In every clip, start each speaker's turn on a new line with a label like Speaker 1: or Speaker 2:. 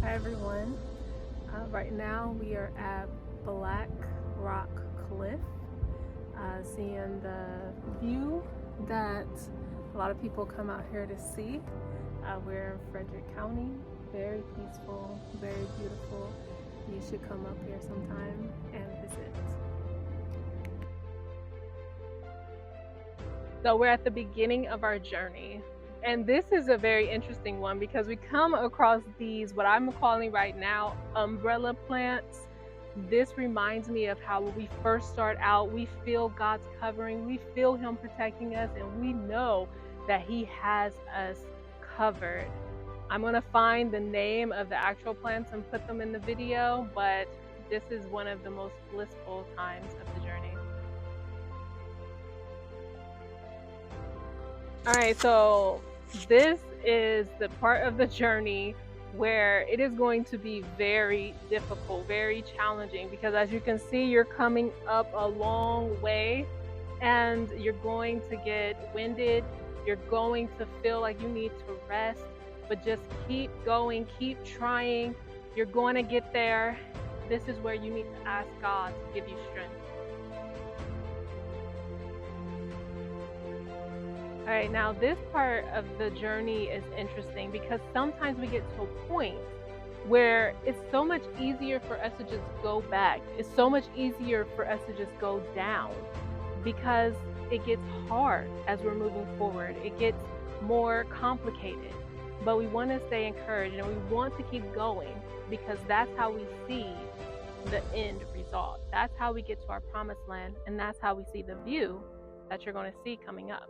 Speaker 1: Hi everyone. Right now we are at Black Rock Cliff, seeing the view that a lot of people come out here to see. We're in Frederick County, very peaceful, very beautiful. You should come up here sometime and visit. So we're at the beginning of our journey. And this is a very interesting one because we come across these, what I'm calling right now, umbrella plants. This reminds me of how when we first start out, we feel God's covering, we feel Him protecting us, and we know that He has us covered. I'm gonna find the name of the actual plants and put them in the video, but this is one of the most blissful times of the journey. All right, so this is the part of the journey where it is going to be very difficult, very challenging, because as you can see, you're coming up a long way and you're going to get winded. You're going to feel like you need to rest, but just keep going, keep trying. You're going to get there. This is where you need to ask God to give you strength. All right, now this part of the journey is interesting because sometimes we get to a point where it's so much easier for us to just go back. It's so much easier for us to just go down because it gets hard as we're moving forward. It gets more complicated, but we want to stay encouraged and we want to keep going because that's how we see the end result. That's how we get to our promised land, and that's how we see the view that you're going to see coming up.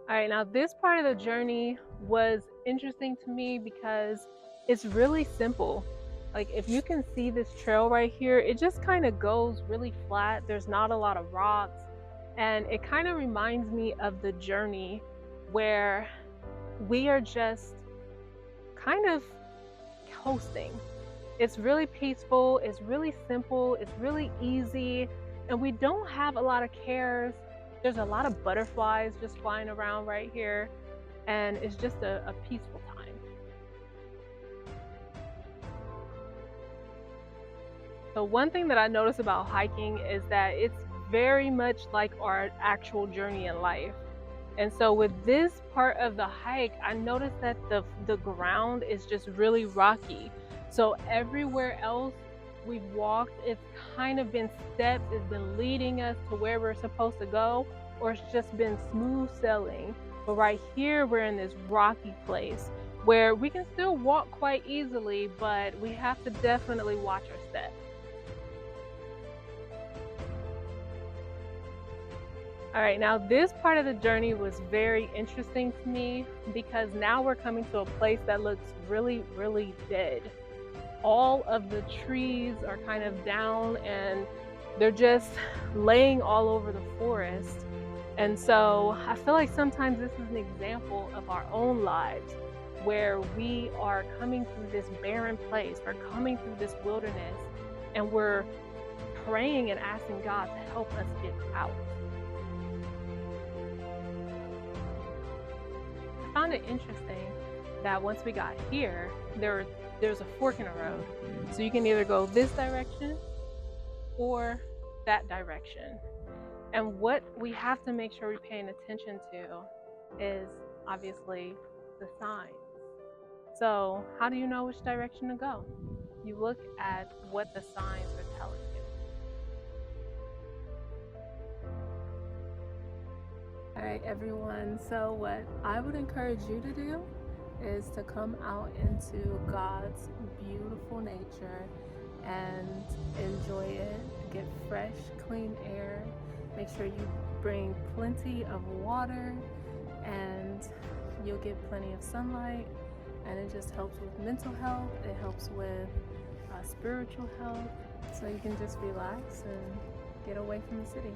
Speaker 1: All right, now this part of the journey was interesting to me because it's really simple. Like if you can see this trail right here, it just kind of goes really flat. There's not a lot of rocks. And it kind of reminds me of the journey where we are just kind of coasting. It's really peaceful, it's really simple, it's really easy, and we don't have a lot of cares. There's a lot of butterflies just flying around right here, and it's just a peaceful time. So one thing that I notice about hiking is that it's very much like our actual journey in life. And so with this part of the hike, I noticed that the ground is just really rocky. So everywhere else we've walked, it's kind of been steps, it's been leading us to where we're supposed to go, or it's just been smooth sailing. But right here, we're in this rocky place where we can still walk quite easily, but we have to definitely watch our steps. All right, now this part of the journey was very interesting to me because now we're coming to a place that looks really, really dead. All of the trees are kind of down and they're just laying all over the forest. And so I feel like sometimes this is an example of our own lives where we are coming through this barren place, we're coming through this wilderness, and we're praying and asking God to help us get out. I found it interesting that once we got here, there's a fork in the road. So you can either go this direction or that direction. And what we have to make sure we're paying attention to is obviously the signs. So how do you know which direction to go? You look at what the signs are telling you. All right, everyone. So what I would encourage you to do is to come out into God's beautiful nature and enjoy it. Get fresh, clean air. Make sure you bring plenty of water and you'll get plenty of sunlight, and it just helps with mental health. It helps with spiritual health, so you can just relax and get away from the city.